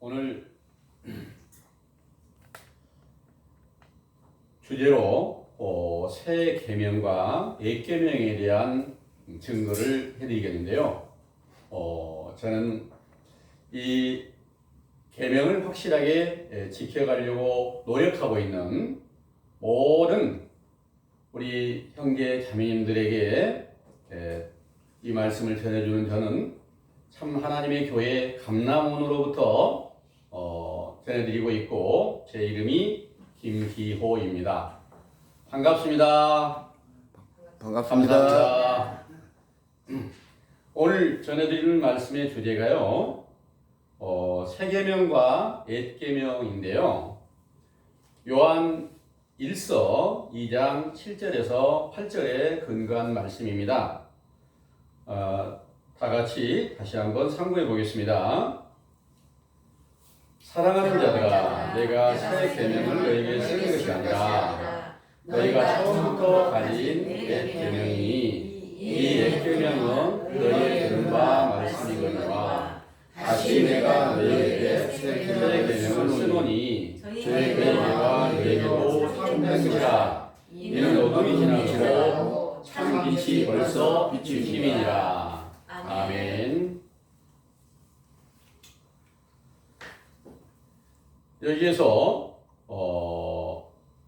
오늘 주제로 새 계명과 옛 계명에 대한 증거를 해드리겠는데요. 저는 이 계명을 확실하게 지켜가려고 노력하고 있는 모든 우리 형제 자매님들에게 이 말씀을 전해주는 저는 참 하나님의 교회 감람원으로부터 전해드리고 있고, 제 이름이 김기호입니다. 반갑습니다. 반갑습니다. 감사합니다. 오늘 전해드리는 말씀의 주제가요, 새 계명과 옛 계명인데요. 요한 1서 2장 7절에서 8절에 근거한 말씀입니다. 다 같이 다시 한번 상고해 보겠습니다. 사랑하는 자들아, 내가 새 계명을 너에게 쓰는 것이 아니라 너희가 처음부터 가진 옛 계명이니 이 옛 계명은 너희의 들은 바 말씀이거니와 다시 내가 너희에게 새 계명을 쓰노니 저에게와 너희에게도 참된 것이라. 이는 어둠이 지나가고 참 빛이 벌써 비추심이니라. 아멘. 여기에서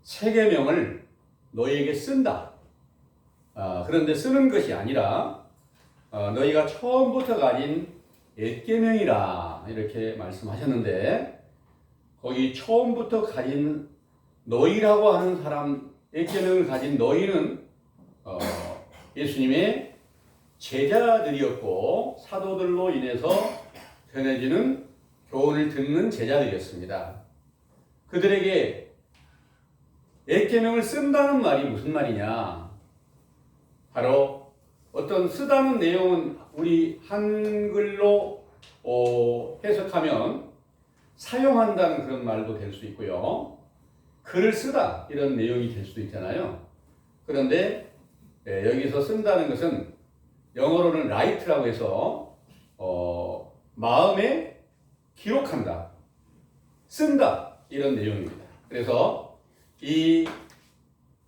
새 계명을 너희에게 쓴다. 그런데 쓰는 것이 아니라 너희가 처음부터 가진 옛 계명이라 이렇게 말씀하셨는데, 거기 처음부터 가진 너희라고 하는 사람, 옛 계명을 가진 너희는 예수님의 제자들이었고 사도들로 인해서 전해지는 교훈을 듣는 제자들이었습니다. 그들에게 옛 계명을 쓴다는 말이 무슨 말이냐? 바로 어떤 쓰다는 내용은 우리 한글로 해석하면 사용한다는 그런 말도 될 수 있고요. 글을 쓰다 이런 내용이 될 수도 있잖아요. 그런데 여기서 쓴다는 것은 영어로는 write라고 해서 마음에 기록한다, 쓴다 이런 내용입니다. 그래서 이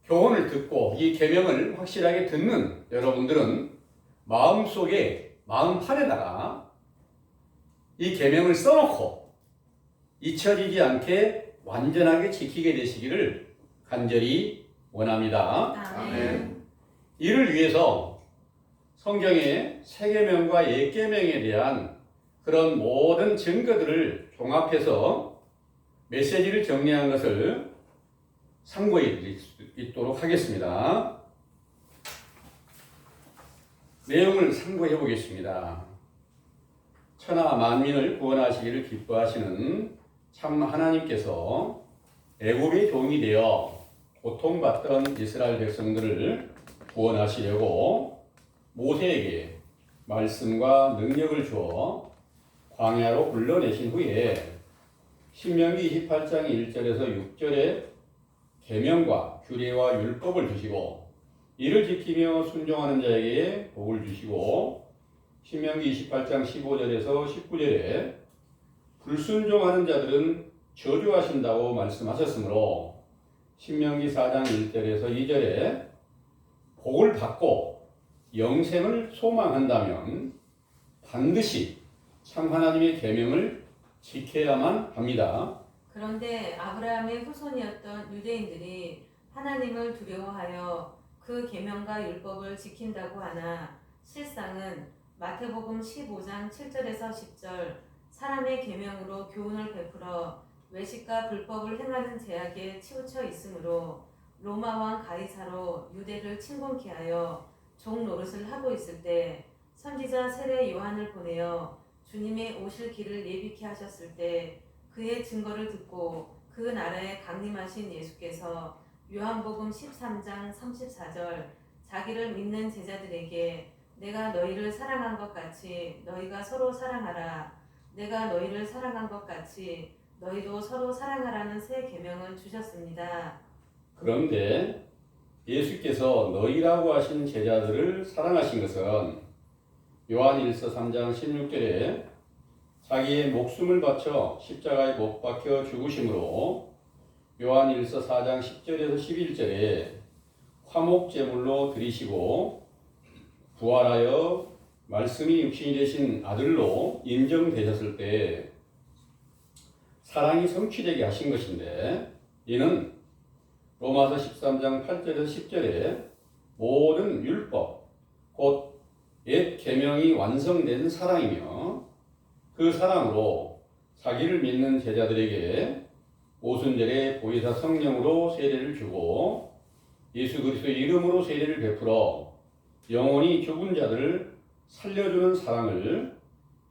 교훈을 듣고 이 계명을 확실하게 듣는 여러분들은 마음속에, 마음판에다가 이 계명을 써놓고 잊혀지지 않게 완전하게 지키게 되시기를 간절히 원합니다. 아멘. 이를 위해서 성경의 새 계명과 옛 계명에 대한 그런 모든 증거들을 종합해서 메시지를 정리한 것을 상고해 드릴 수 있도록 하겠습니다. 내용을 상고해 보겠습니다. 천하 만민을 구원하시기를 기뻐하시는 참 하나님께서 애굽의 종이 되어 고통받던 이스라엘 백성들을 구원하시려고 모세에게 말씀과 능력을 주어 광야로 불러내신 후에 신명기 28장 1절에서 6절에 계명과 규례와 율법을 주시고 이를 지키며 순종하는 자에게 복을 주시고, 신명기 28장 15절에서 19절에 불순종하는 자들은 저주하신다고 말씀하셨으므로 신명기 4장 1절에서 2절에 복을 받고 영생을 소망한다면 반드시 참 하나님의 계명을 지켜야만 합니다. 그런데 아브라함의 후손이었던 유대인들이 하나님을 두려워하여 그 계명과 율법을 지킨다고 하나 실상은 마태복음 15장 7절에서 10절 사람의 계명으로 교훈을 베풀어 외식과 불법을 행하는 죄악에 치우쳐 있으므로 로마 왕 가이사로 유대를 침공케 하여 종 노릇을 하고 있을 때 선지자 세례 요한을 보내어 주님의 오실 길을 예비케 하셨을 때 그의 증거를 듣고 그 나라에 강림하신 예수께서 요한복음 13장 34절 자기를 믿는 제자들에게 내가 너희를 사랑한 것 같이 너희가 서로 사랑하라, 내가 너희를 사랑한 것 같이 너희도 서로 사랑하라는 새 계명을 주셨습니다. 그런데 예수께서 너희라고 하신 제자들을 사랑하신 것은 요한 1서 3장 16절에 자기의 목숨을 바쳐 십자가에 못 박혀 죽으심으로 요한일서 4장 10절에서 11절에 화목제물로 드리시고 부활하여 말씀이 육신이 되신 아들로 인정되셨을 때 사랑이 성취되게 하신 것인데, 이는 로마서 13장 8절에서 10절에 모든 율법 곧 옛 계명이 완성된 사랑이며, 그 사랑으로 자기를 믿는 제자들에게 오순절에 보혜사 성령으로 세례를 주고 예수 그리스도의 이름으로 세례를 베풀어 영원히 죽은 자들을 살려주는 사랑을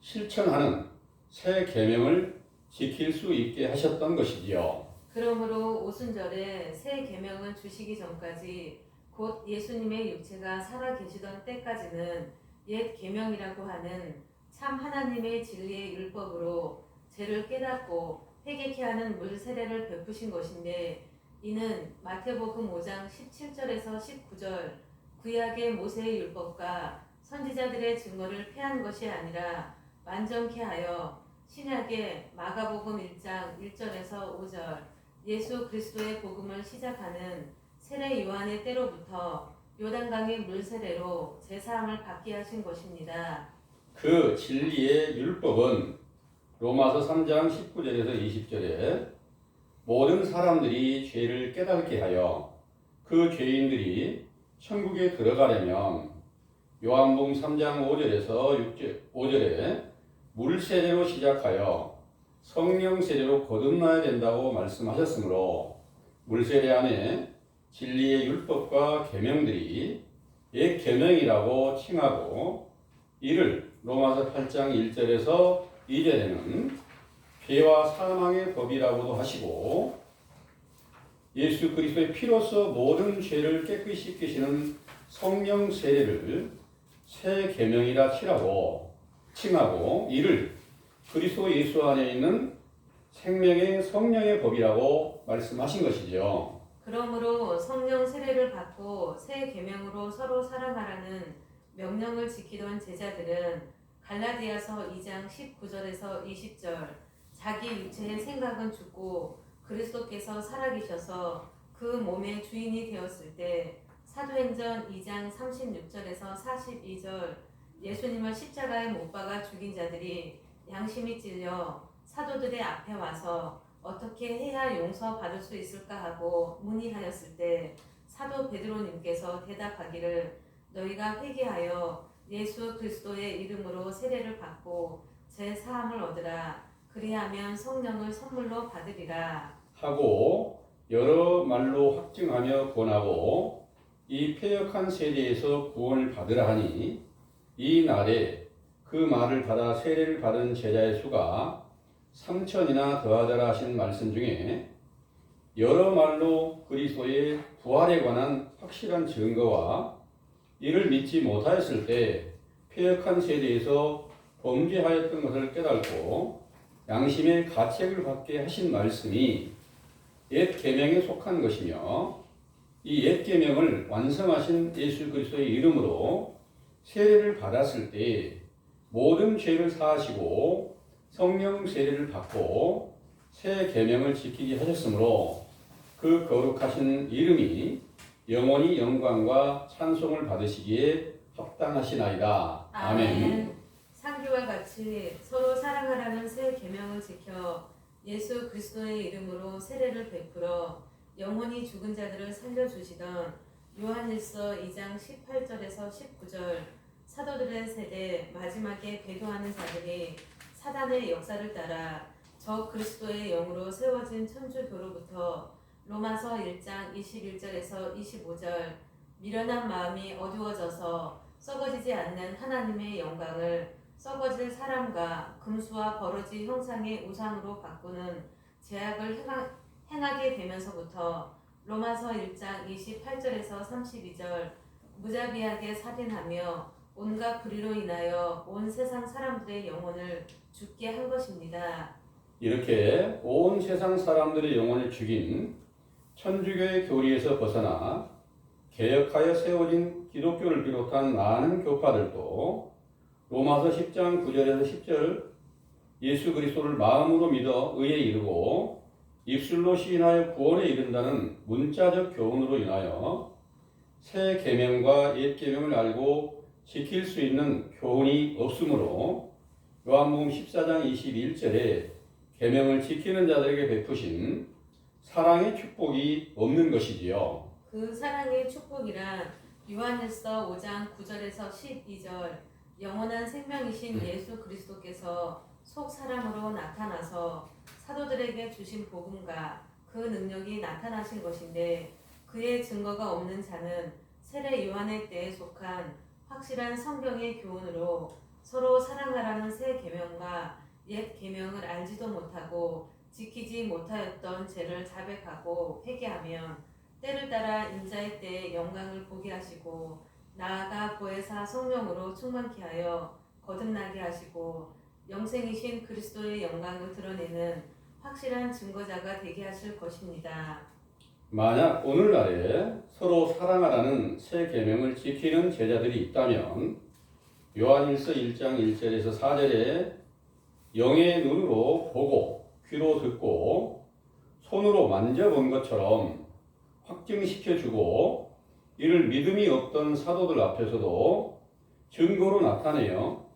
실천하는 새 계명을 지킬 수 있게 하셨던 것이지요. 그러므로 오순절에 새 계명을 주시기 전까지 곧 예수님의 육체가 살아 계시던 때까지는 옛 계명이라고 하는 참 하나님의 진리의 율법으로 죄를 깨닫고 회개케 하는 물 세례를 베푸신 것인데, 이는 마태복음 5장 17절에서 19절 구약의 모세의 율법과 선지자들의 증거를 폐한 것이 아니라 완전케 하여 신약의 마가복음 1장 1절에서 5절 예수 그리스도의 복음을 시작하는 세례 요한의 때로부터 요단강의 물 세례로 제사함을 받게 하신 것입니다. 그 진리의 율법은 로마서 3장 19절에서 20절에 모든 사람들이 죄를 깨닫게 하여 그 죄인들이 천국에 들어가려면 요한복음 3장 5절에서 5절에 물 세례로 시작하여 성령 세례로 거듭나야 된다고 말씀하셨으므로 물 세례 안에 진리의 율법과 계명들이 옛 계명이라고 칭하고, 이를 로마서 8장 1절에서 2절에는 죄와 사망의 법이라고도 하시고, 예수 그리스도의 피로써 모든 죄를 깨끗이 씻기시는 성령 세례를 새 계명이라 칭하고, 이를 그리스도 예수 안에 있는 생명의 성령의 법이라고 말씀하신 것이죠. 그러므로 성령 세례를 받고 새 계명으로 서로 사랑하라는 명령을 지키던 제자들은 갈라디아서 2장 19절에서 20절 자기 육체의 생각은 죽고 그리스도께서 살아계셔서 그 몸의 주인이 되었을 때, 사도행전 2장 36절에서 42절 예수님을 십자가에 못 박아 죽인 자들이 양심이 찔려 사도들의 앞에 와서 어떻게 해야 용서받을 수 있을까 하고 문의하였을 때, 사도 베드로님께서 대답하기를 너희가 회개하여 예수 그리스도의 이름으로 세례를 받고 제 사함을 얻으라. 그리하면 성령을 선물로 받으리라 하고 여러 말로 확증하며 권하고 이 패역한 세대에서 구원을 받으라 하니, 이 날에 그 말을 받아 세례를 받은 제자의 수가 3천이나 더하더라 하신 말씀 중에 여러 말로 그리스도의 부활에 관한 확실한 증거와 이를 믿지 못하였을 때 패역한 세대에서 범죄하였던 것을 깨닫고 양심의 가책을 받게 하신 말씀이 옛 계명에 속한 것이며, 이 옛 계명을 완성하신 예수 그리스도의 이름으로 세례를 받았을 때 모든 죄를 사하시고 성령 세례를 받고 새 계명을 지키게 하셨으므로 그 거룩하신 이름이 영원히 영광과 찬송을 받으시기에 합당하시나이다. 아멘. 상주와 같이 서로 사랑하라는 새 계명을 지켜 예수 그리스도의 이름으로 세례를 베풀어 영원히 죽은 자들을 살려주시던 요한일서 2장 18절에서 19절 사도들의 세대 마지막에 배도하는 자들이 사단의 역사를 따라 저 그리스도의 영으로 세워진 천주교로부터 로마서 1장 21절에서 25절 미련한 마음이 어두워져서 썩어지지 않는 하나님의 영광을 썩어질 사람과 금수와 버러지 형상의 우상으로 바꾸는 죄악을 행하게 되면서부터 로마서 1장 28절에서 32절 무자비하게 살인하며 온갖 불의로 인하여 온 세상 사람들의 영혼을 죽게 한 것입니다. 이렇게 온 세상 사람들의 영혼을 죽인 천주교의 교리에서 벗어나 개혁하여 세워진 기독교를 비롯한 많은 교파들도 로마서 10장 9절에서 10절 예수 그리스도를 마음으로 믿어 의에 이르고 입술로 시인하여 구원에 이른다는 문자적 교훈으로 인하여 새 계명과 옛 계명을 알고 지킬 수 있는 교훈이 없으므로 요한복음 14장 21절에 계명을 지키는 자들에게 베푸신 사랑의 축복이 없는 것이지요. 그 사랑의 축복이란 요한일서 5장 9절에서 12절 영원한 생명이신 예수 그리스도께서 속 사람으로 나타나서 사도들에게 주신 복음과 그 능력이 나타나신 것인데 그의 증거가 없는 자는 세례 요한의 때에 속한 확실한 성경의 교훈으로 서로 사랑하라는 새 계명과 옛 계명을 알지도 못하고 지키지 못하였던 죄를 자백하고 회개하면 때를 따라 인자의 때에 영광을 보게 하시고 나아가 보혜사 성령으로 충만케 하여 거듭나게 하시고 영생이신 그리스도의 영광을 드러내는 확실한 증거자가 되게 하실 것입니다. 만약 오늘날에 서로 사랑하라는 새 계명을 지키는 제자들이 있다면 요한일서 1장 1절에서 4절에 영의 눈으로 보고 귀로 듣고 손으로 만져본 것처럼 확증시켜주고 이를 믿음이 없던 사도들 앞에서도 증거로 나타내어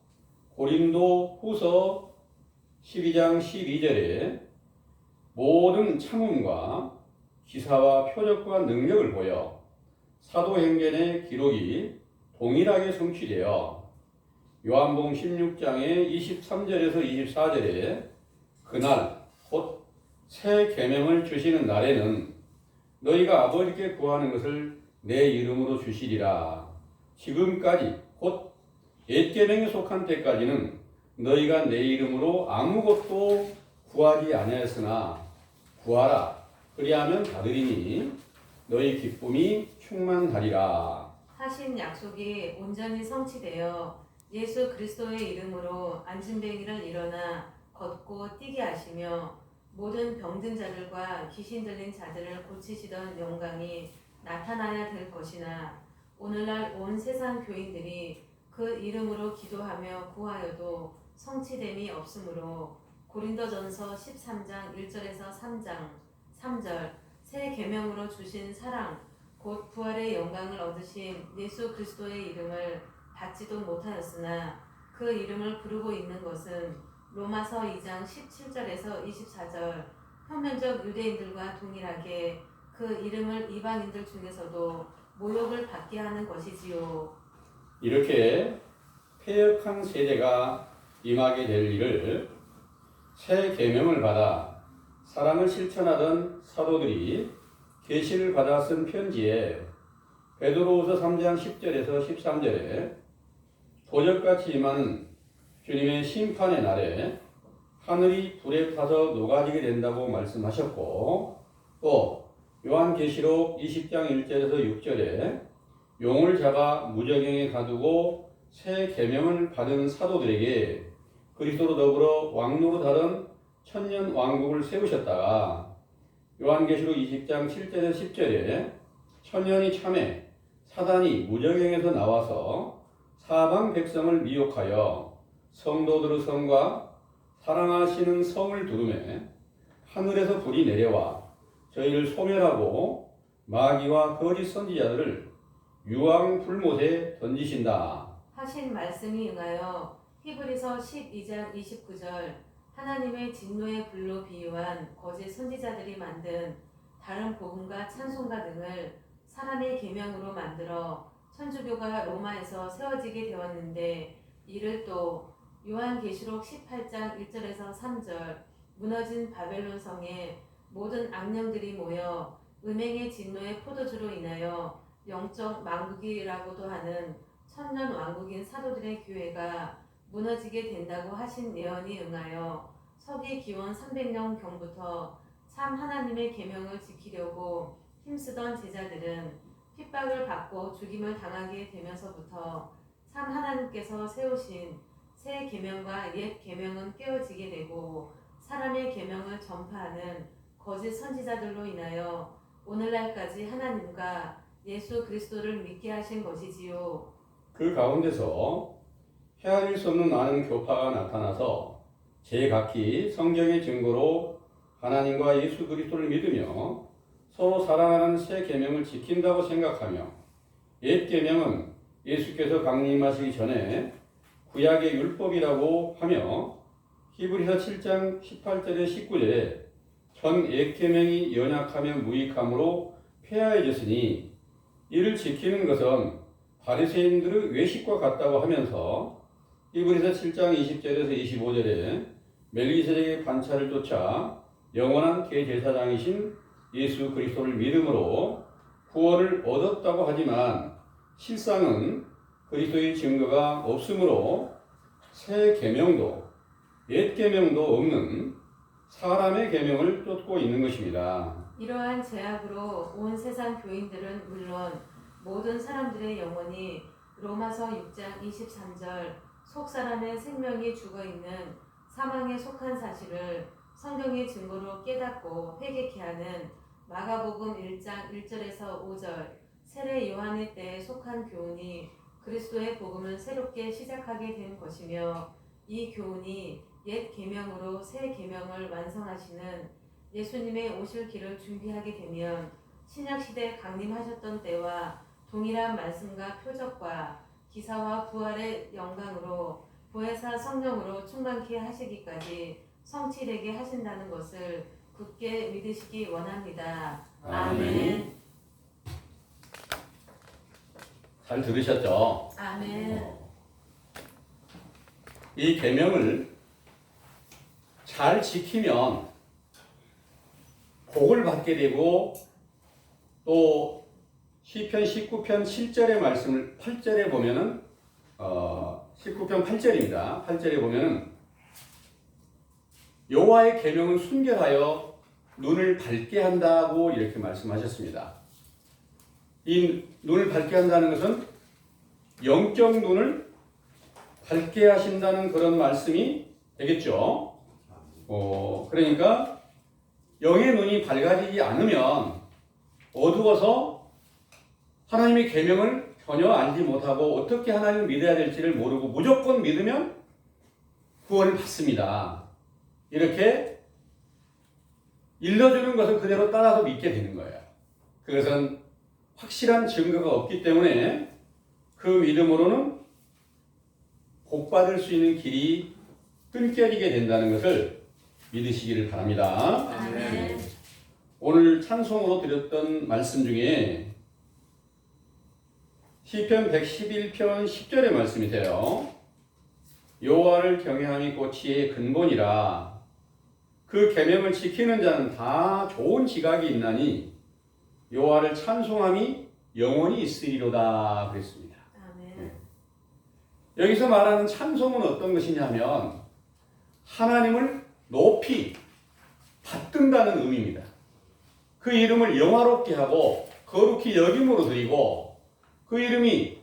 고린도 후서 12장 12절에 모든 참음과 기사와 표적과 능력을 보여 사도행전의 기록이 동일하게 성취되어 요한복음 16장의 23절에서 24절에 그날 곧 새 계명을 주시는 날에는 너희가 아버지께 구하는 것을 내 이름으로 주시리라. 지금까지 곧 옛 계명에 속한 때까지는 너희가 내 이름으로 아무것도 구하지 아니하였으나 구하라. 그리하면 받으리니 너희 기쁨이 충만하리라. 하신 약속이 온전히 성취되어 예수 그리스도의 이름으로 안진뱅이를 일어나 걷고 뛰게 하시며 모든 병든 자들과 귀신 들린 자들을 고치시던 영광이 나타나야 될 것이나 오늘날 온 세상 교인들이 그 이름으로 기도하며 구하여도 성취됨이 없으므로 고린도전서 13장 1절에서 3절 새 계명으로 주신 사랑 곧 부활의 영광을 얻으신 예수 그리스도의 이름을 받지도 못하였으나 그 이름을 부르고 있는 것은 로마서 2장 17절에서 24절 표면적 유대인들과 동일하게 그 이름을 이방인들 중에서도 모욕을 받게 하는 것이지요. 이렇게 패역한 세대가 임하게 될 일을 새 계명을 받아 사랑을 실천하던 사도들이 계시를 받아 쓴 편지에 베드로후서 3장 10절에서 13절에 도적같이 임하는 주님의 심판의 날에 하늘이 불에 타서 녹아지게 된다고 말씀하셨고 또 요한계시록 20장 1절에서 6절에 용을 잡아 무저갱에 가두고 새 계명을 받은 사도들에게 그리스도로 더불어 왕노로 다른 천년 왕국을 세우셨다가 요한계시록 20장 7절에서 10절에 천년이 참에 사단이 무저갱에서 나와서 사방 백성을 미혹하여 성도들의 성과 사랑하시는 성을 두루매 하늘에서 불이 내려와 저희를 소멸하고 마귀와 거짓 선지자들을 유황 불못에 던지신다. 하신 말씀이 응하여 히브리서 12장 29절 하나님의 진노의 불로 비유한 거짓 선지자들이 만든 다른 복음과 찬송가 등을 사람의 계명으로 만들어 천주교가 로마에서 세워지게 되었는데 이를 또 요한계시록 18장 1절에서 3절 무너진 바벨론 성에 모든 악령들이 모여 음행의 진노의 포도주로 인하여 영적 망국이라고도 하는 천년 왕국인 사도들의 교회가 무너지게 된다고 하신 예언이 응하여 서기 기원 300년 경부터 참 하나님의 계명을 지키려고 힘쓰던 제자들은 핍박을 받고 죽임을 당하게 되면서부터 참 하나님께서 세우신 새 계명과 옛 계명은 깨어지게 되고 사람의 계명을 전파하는 거짓 선지자들로 인하여 오늘날까지 하나님과 예수 그리스도를 믿게 하신 것이지요. 그 가운데서 헤아릴 수 없는 많은 교파가 나타나서 제각기 성경의 증거로 하나님과 예수 그리스도를 믿으며 서로 사랑하는 새 계명을 지킨다고 생각하며 옛 계명은 예수께서 강림하시기 전에 구약의 율법이라고 하며 히브리서 7장 18절에 19절에 전 옛 계명이 연약하며 무익함으로 폐하해졌으니 이를 지키는 것은 바리새인들의 외식과 같다고 하면서 히브리서 7장 20절에서 25절에 멜기세덱의 반차를 쫓아 영원한 대제사장이신 예수 그리스도를 믿음으로 구원을 얻었다고 하지만 실상은 그리스도의 증거가 없으므로 새 계명도 옛 계명도 없는 사람의 계명을 쫓고 있는 것입니다. 이러한 제약으로 온 세상 교인들은 물론 모든 사람들의 영혼이 로마서 6장 23절 속 사람의 생명이 죽어있는 사망에 속한 사실을 성경의 증거로 깨닫고 회개케 하는 마가복음 1장 1절에서 5절 세례 요한의 때에 속한 교훈이 그리스도의 복음을 새롭게 시작하게 된 것이며 이 교훈이 옛 계명으로 새 계명을 완성하시는 예수님의 오실 길을 준비하게 되면 신약시대 강림하셨던 때와 동일한 말씀과 표적과 기사와 부활의 영광으로 보혜사 성령으로 충만케 하시기까지 성취되게 하신다는 것을 굳게 믿으시기 원합니다. 아멘. 잘 들으셨죠? 아멘. 이 계명을 잘 지키면 복을 받게 되고 또 시편 19편 7절의 말씀을 8절에 보면은 19편 8절입니다. 8절에 보면은 여호와의 계명은 순결하여 눈을 밝게 한다고 이렇게 말씀하셨습니다. 이 눈을 밝게 한다는 것은 영적 눈을 밝게 하신다는 그런 말씀이 되겠죠. 그러니까 영의 눈이 밝아지지 않으면 어두워서 하나님의 계명을 전혀 알지 못하고 어떻게 하나님을 믿어야 될지를 모르고 무조건 믿으면 구원을 받습니다. 이렇게 일러주는 것을 그대로 따라서 믿게 되는 거예요. 그것은 확실한 증거가 없기 때문에 그 믿음으로는 복받을 수 있는 길이 끊겨지게 된다는 것을 믿으시기를 바랍니다. 아멘. 오늘 찬송으로 드렸던 말씀 중에 시편 111편 10절의 말씀이세요. 여호와를 경외함이 고치의 근본이라 그 계명을 지키는 자는 다 좋은 지각이 있나니 여호와를 찬송함이 영원히 있으리로다 그랬습니다. 아멘. 여기서 말하는 찬송은 어떤 것이냐면 하나님을 높이 받든다는 의미입니다. 그 이름을 영화롭게 하고 거룩히 여김으로 드리고 그 이름이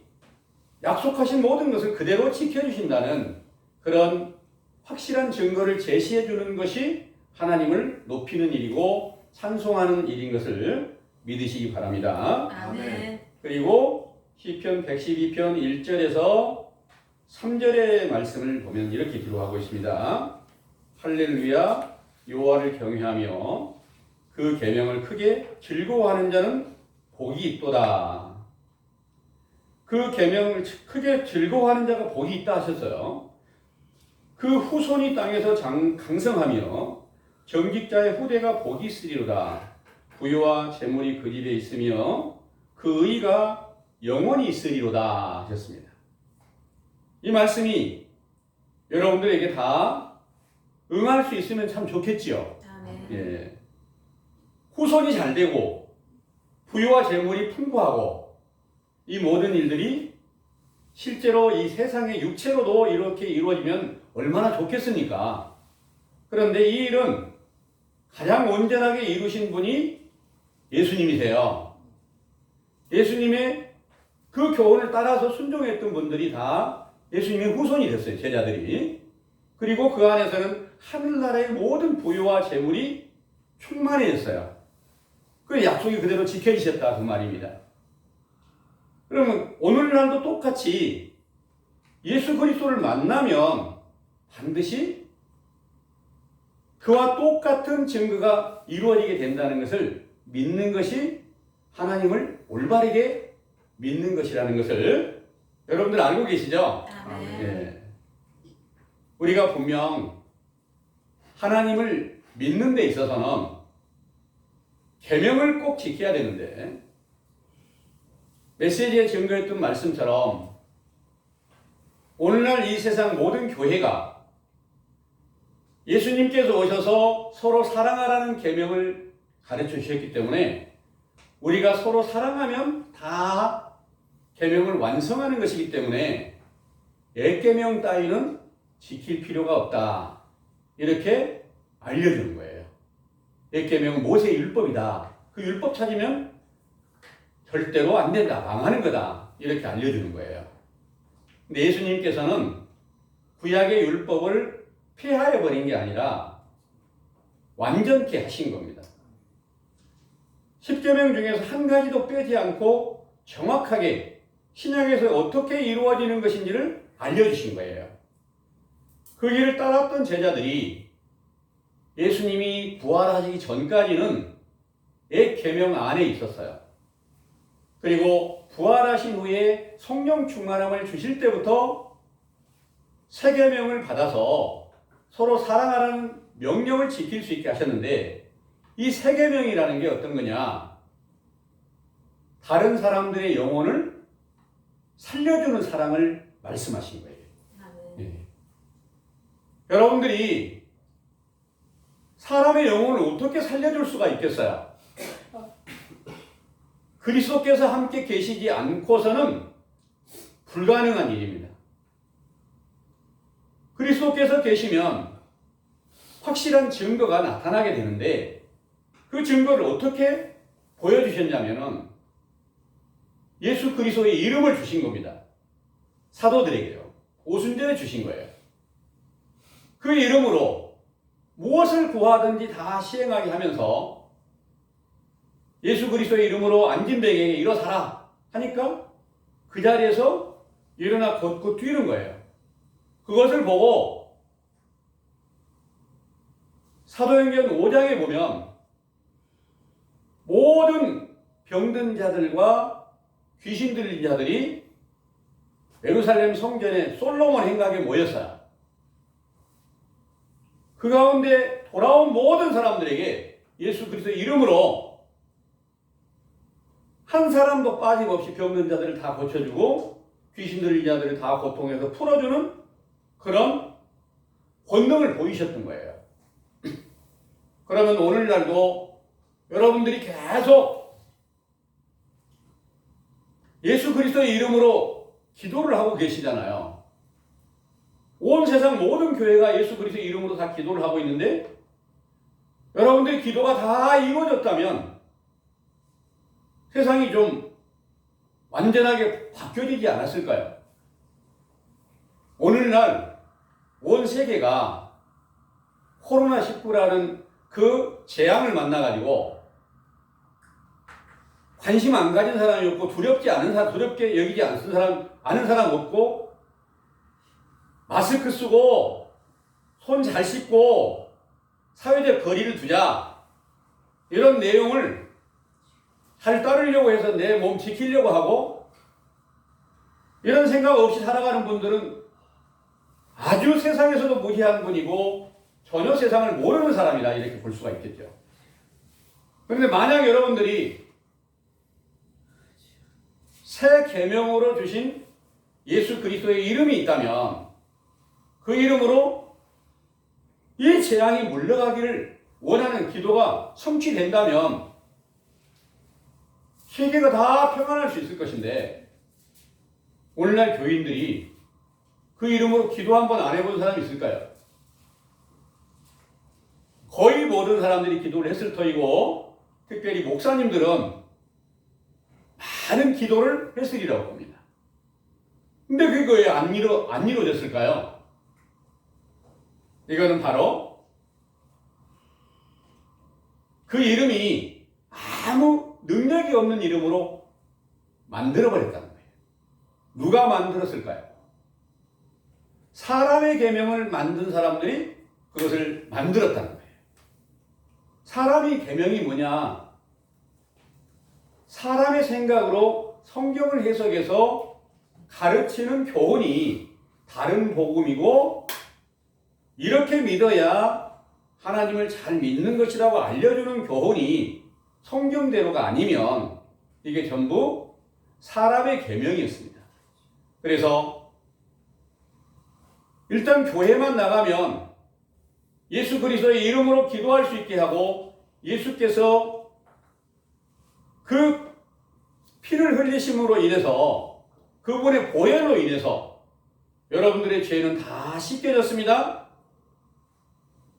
약속하신 모든 것을 그대로 지켜주신다는 그런 확실한 증거를 제시해 주는 것이 하나님을 높이는 일이고 찬송하는 일인 것을 믿으시기 바랍니다. 아멘. 그리고 시편 112편 1절에서 3절의 말씀을 보면 이렇게 기록하고 있습니다. 할렐루야 여호와를 경외하며 그 계명을 크게 즐거워하는 자는 복이 있도다. 그 계명을 크게 즐거워하는 자가 복이 있다 하셨어요. 그 후손이 땅에서 강성하며 정직자의 후대가 복이 있으리로다. 부유와 재물이 그 집에 있으며 그 의가 영원히 있으리로다 하셨습니다. 이 말씀이 여러분들에게 다 응할 수 있으면 참 좋겠지요. 아멘. 예. 후손이 잘 되고 부유와 재물이 풍부하고 이 모든 일들이 실제로 이 세상의 육체로도 이렇게 이루어지면 얼마나 좋겠습니까? 그런데 이 일은 가장 온전하게 이루신 분이 예수님이세요. 예수님의 그 교훈을 따라서 순종했던 분들이 다 예수님의 후손이 됐어요. 제자들이. 그리고 그 안에서는 하늘나라의 모든 부유와 재물이 충만해졌어요. 그 약속이 그대로 지켜지셨다 그 말입니다. 그러면 오늘날도 똑같이 예수 그리스도를 만나면 반드시 그와 똑같은 증거가 이루어지게 된다는 것을 믿는 것이 하나님을 올바르게 믿는 것이라는 것을 여러분들 알고 계시죠? 아멘. 예. 우리가 분명 하나님을 믿는 데 있어서는 계명을 꼭 지켜야 되는데 메시지의 증거였던 말씀처럼 오늘날 이 세상 모든 교회가 예수님께서 오셔서 서로 사랑하라는 계명을 가르쳐 주셨기 때문에 우리가 서로 사랑하면 다 계명을 완성하는 것이기 때문에 옛 계명 따위는 지킬 필요가 없다. 이렇게 알려주는 거예요. 옛 계명은 모세의 율법이다. 그 율법 찾으면 절대로 안 된다. 망하는 거다. 이렇게 알려주는 거예요. 근데 예수님께서는 구약의 율법을 폐하해 버린 게 아니라 완전케 하신 겁니다. 10계명 중에서 한 가지도 빼지 않고 정확하게 신약에서 어떻게 이루어지는 것인지를 알려주신 거예요. 그 길을 따랐던 제자들이 예수님이 부활하시기 전까지는 옛 계명 안에 있었어요. 그리고 부활하신 후에 성령 충만함을 주실 때부터 새 계명을 받아서 서로 사랑하라는 명령을 지킬 수 있게 하셨는데 이 새 계명이라는 게 어떤 거냐? 다른 사람들의 영혼을 살려주는 사랑을 말씀하신 거예요. 네. 여러분들이 사람의 영혼을 어떻게 살려줄 수가 있겠어요? 그리스도께서 함께 계시지 않고서는 불가능한 일입니다. 그리스도께서 계시면 확실한 증거가 나타나게 되는데 그 증거를 어떻게 보여주셨냐면은 예수 그리스도의 이름을 주신 겁니다. 사도들에게요. 오순절에 주신 거예요. 그 이름으로 무엇을 구하든지 다 시행하게 하면서 예수 그리스도의 이름으로 앉은 백에게 일어서라 하니까 그 자리에서 일어나 걷고 뛰는 거예요. 그것을 보고 사도행전 5장에 보면 모든 병든 자들과 귀신 들린 자들이 예루살렘 성전에 솔로몬 행각에 모였어요. 그 가운데 돌아온 모든 사람들에게 예수 그리스도의 이름으로 한 사람도 빠짐없이 병든 자들을 다 고쳐주고 귀신 들린 자들을 다 고통해서 풀어주는 그런 권능을 보이셨던 거예요. 그러면 오늘날도 여러분들이 계속 예수 그리스도의 이름으로 기도를 하고 계시잖아요. 온 세상 모든 교회가 예수 그리스도의 이름으로 다 기도를 하고 있는데 여러분들의 기도가 다 이루어졌다면 세상이 좀 완전하게 바뀌어지지 않았을까요? 오늘날 온 세계가 코로나19라는 그 재앙을 만나가지고 관심 안 가진 사람이 없고 두렵지 않은 사람, 두렵게 여기지 않는 사람, 아는 사람 없고 마스크 쓰고 손 잘 씻고 사회적 거리를 두자 이런 내용을 잘 따르려고 해서 내 몸 지키려고 하고 이런 생각 없이 살아가는 분들은 아주 세상에서도 무지한 분이고 전혀 세상을 모르는 사람이다 이렇게 볼 수가 있겠죠. 그런데 만약 여러분들이 새 계명으로 주신 예수 그리스도의 이름이 있다면 그 이름으로 이 재앙이 물러가기를 원하는 기도가 성취된다면 세계가 다 평안할 수 있을 것인데 오늘날 교인들이 그 이름으로 기도 한번 안 해본 사람이 있을까요? 거의 모든 사람들이 기도를 했을 터이고 특별히 목사님들은 많은 기도를 했으리라고 봅니다. 근데 그게 왜 안 이루어졌을까요? 이거는 바로 그 이름이 아무 능력이 없는 이름으로 만들어버렸다는 거예요. 누가 만들었을까요? 사람의 계명을 만든 사람들이 그것을 만들었다는 거예요. 사람이 계명이 뭐냐? 사람의 생각으로 성경을 해석해서 가르치는 교훈이 다른 복음이고, 이렇게 믿어야 하나님을 잘 믿는 것이라고 알려주는 교훈이 성경대로가 아니면 이게 전부 사람의 계명이었습니다. 그래서 일단 교회만 나가면 예수 그리스도의 이름으로 기도할 수 있게 하고, 예수께서 그 피를 흘리심으로 인해서, 그분의 보혈로 인해서 여러분들의 죄는 다 씻겨졌습니다.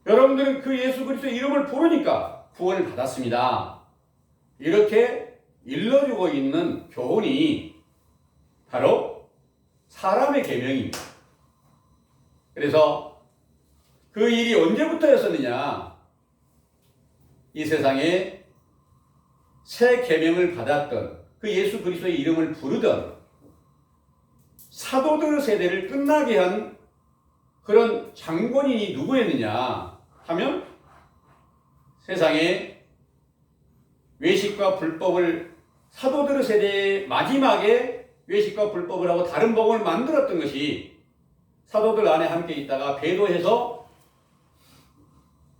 여러분들은 그 예수 그리스도의 이름을 부르니까 구원을 받았습니다. 이렇게 일러주고 있는 교훈이 바로 사람의 계명입니다. 그래서 그 일이 언제부터였었느냐? 이 세상에 새 계명을 받았던, 그 예수 그리스도의 이름을 부르던 사도들 세대를 끝나게 한 그런 장본인이 누구였느냐 하면, 세상에 외식과 불법을, 사도들 세대의 마지막에 외식과 불법을 하고 다른 복음을 만들었던 것이, 사도들 안에 함께 있다가 배도해서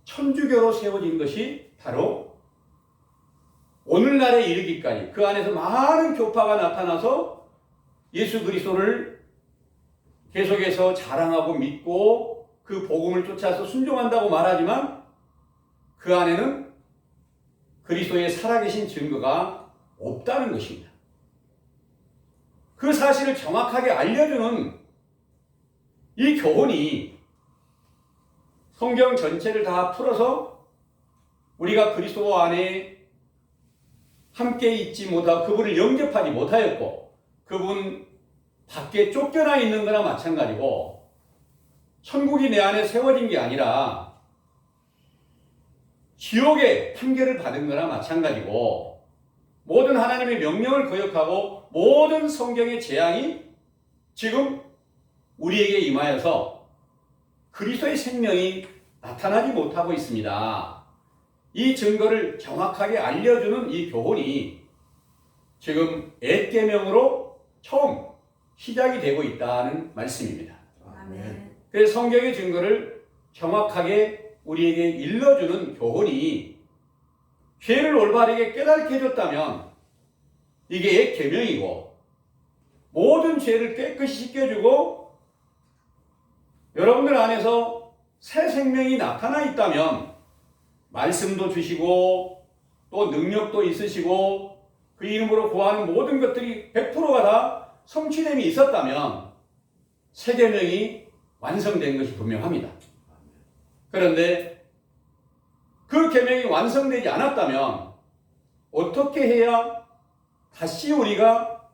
천주교로 세워진 것이 바로 오늘날에 이르기까지 그 안에서 많은 교파가 나타나서 예수 그리스도를 계속해서 자랑하고 믿고 그 복음을 쫓아서 순종한다고 말하지만, 그 안에는 그리스도의 살아계신 증거가 없다는 것입니다. 그 사실을 정확하게 알려주는 이 교훈이 성경 전체를 다 풀어서 우리가 그리스도 안에 함께 있지 못하고 그분을 영접하지 못하였고, 그분 밖에 쫓겨나 있는 거나 마찬가지고, 천국이 내 안에 세워진 게 아니라 지옥의 판결을 받은 거나 마찬가지고, 모든 하나님의 명령을 거역하고 모든 성경의 재앙이 지금 우리에게 임하여서 그리스도의 생명이 나타나지 못하고 있습니다. 이 증거를 정확하게 알려주는 이 교훈이 지금 옛 계명으로 처음 시작이 되고 있다는 말씀입니다. 아멘. 그래서 성경의 증거를 정확하게 우리에게 일러주는 교훈이 죄를 올바르게 깨닫게 해줬다면 이게 옛 계명이고, 모든 죄를 깨끗이 씻겨주고 여러분들 안에서 새 생명이 나타나 있다면, 말씀도 주시고 또 능력도 있으시고 그 이름으로 구하는 모든 것들이 100%가 다 성취됨이 있었다면 새 계명이 완성된 것이 분명합니다. 그런데 그 계명이 완성되지 않았다면 어떻게 해야 다시 우리가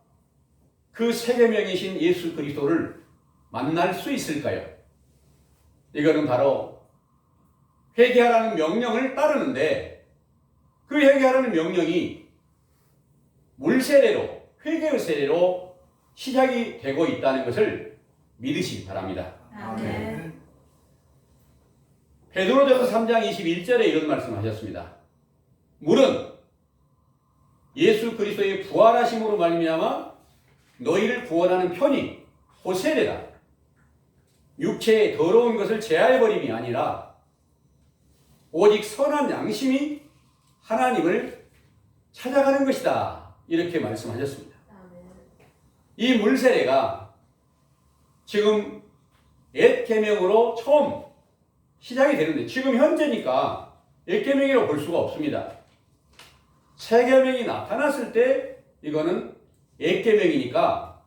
그 새 계명이신 예수 그리스도를 만날 수 있을까요? 이거는 바로 회개하라는 명령을 따르는데, 그 회개하라는 명령이 물세례로, 회개의 세례로 시작이 되고 있다는 것을 믿으시기 바랍니다. 아멘. 베드로전서 3장 21절에 이런 말씀을 하셨습니다. 물은 예수 그리스도의 부활하심으로 말미암아 너희를 구원하는 편이 곧 세례다. 육체의 더러운 것을 제하여버림이 아니라 오직 선한 양심이 하나님을 찾아가는 것이다. 이렇게 말씀하셨습니다. 아멘. 이 물세례가 지금 옛 계명으로 처음 시작이 되는데, 지금 현재니까 옛 계명이라고 볼 수가 없습니다. 새 계명이 나타났을 때 이거는 옛 계명이니까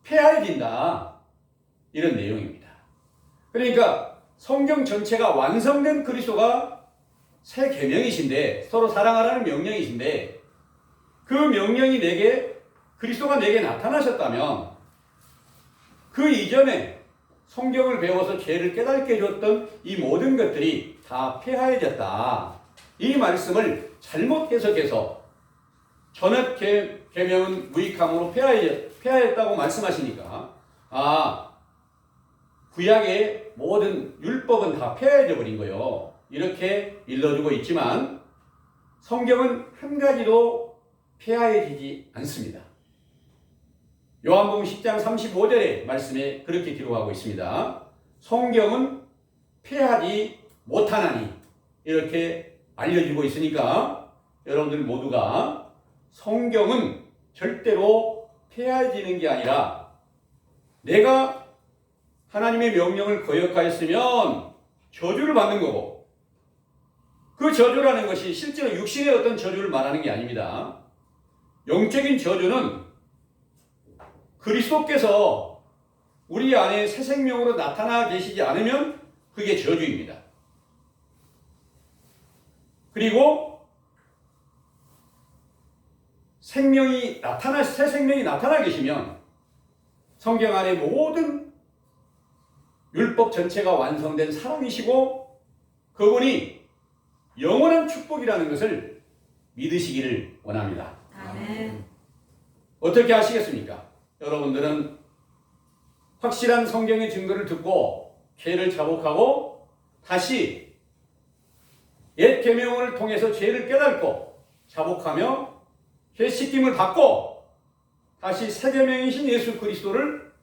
폐하해진다, 이런 내용입니다. 그러니까 성경 전체가 완성된 그리스도가 새 계명이신데, 서로 사랑하라는 명령이신데, 그 명령이 내게, 그리스도가 내게 나타나셨다면 그 이전에 성경을 배워서 죄를 깨닫게 해줬던 이 모든 것들이 다 폐하해졌다. 이 말씀을 잘못 해석해서 전액 계명은 무익함으로 폐하했다고 말씀하시니까, 구약의 모든 율법은 다 폐하해져 버린 거예요. 이렇게 일러주고 있지만 성경은 한 가지도 폐하해지지 않습니다. 요한복음 10장 35절의 말씀에 그렇게 기록하고 있습니다. 성경은 폐하지 못하나니 이렇게 알려주고 있으니까 여러분들 모두가 성경은 절대로 폐하해지는 게 아니라 내가 하나님의 명령을 거역하였으면 저주를 받는 거고 그 저주라는 것이 실제로 육신의 어떤 저주를 말하는 게 아닙니다. 영적인 저주는 그리스도께서 우리 안에 새 생명으로 나타나 계시지 않으면 그게 저주입니다. 그리고 새 생명이 나타나 계시면 성경 안에 모든 율법 전체가 완성된 사람이시고 그분이 영원한 축복이라는 것을 믿으시기를 원합니다. 아멘. 어떻게 하시겠습니까? 여러분들은 확실한 성경의 증거를 듣고 죄를 자복하고 다시 옛 계명을 통해서 죄를 깨닫고 자복하며 죄 씻김을 받고 다시 새 계명이신 예수 그리스도를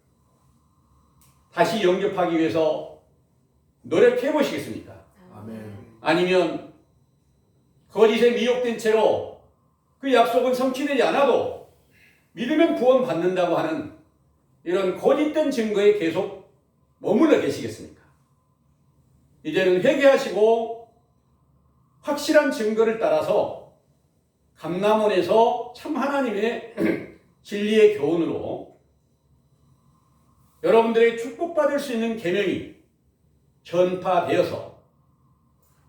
다시 영접하기 위해서 노력해 보시겠습니까? 아멘. 아니면 거짓에 미혹된 채로 그 약속은 성취되지 않아도 믿으면 구원받는다고 하는 이런 거짓된 증거에 계속 머물러 계시겠습니까? 이제는 회개하시고 확실한 증거를 따라서 감람원에서 참 하나님의 진리의 교훈으로 여러분들의 축복받을 수 있는 계명이 전파되어서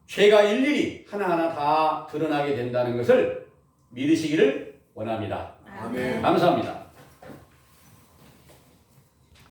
죄가 일일이 하나하나 다 드러나게 된다는 것을 믿으시기를 원합니다. 아멘. 감사합니다.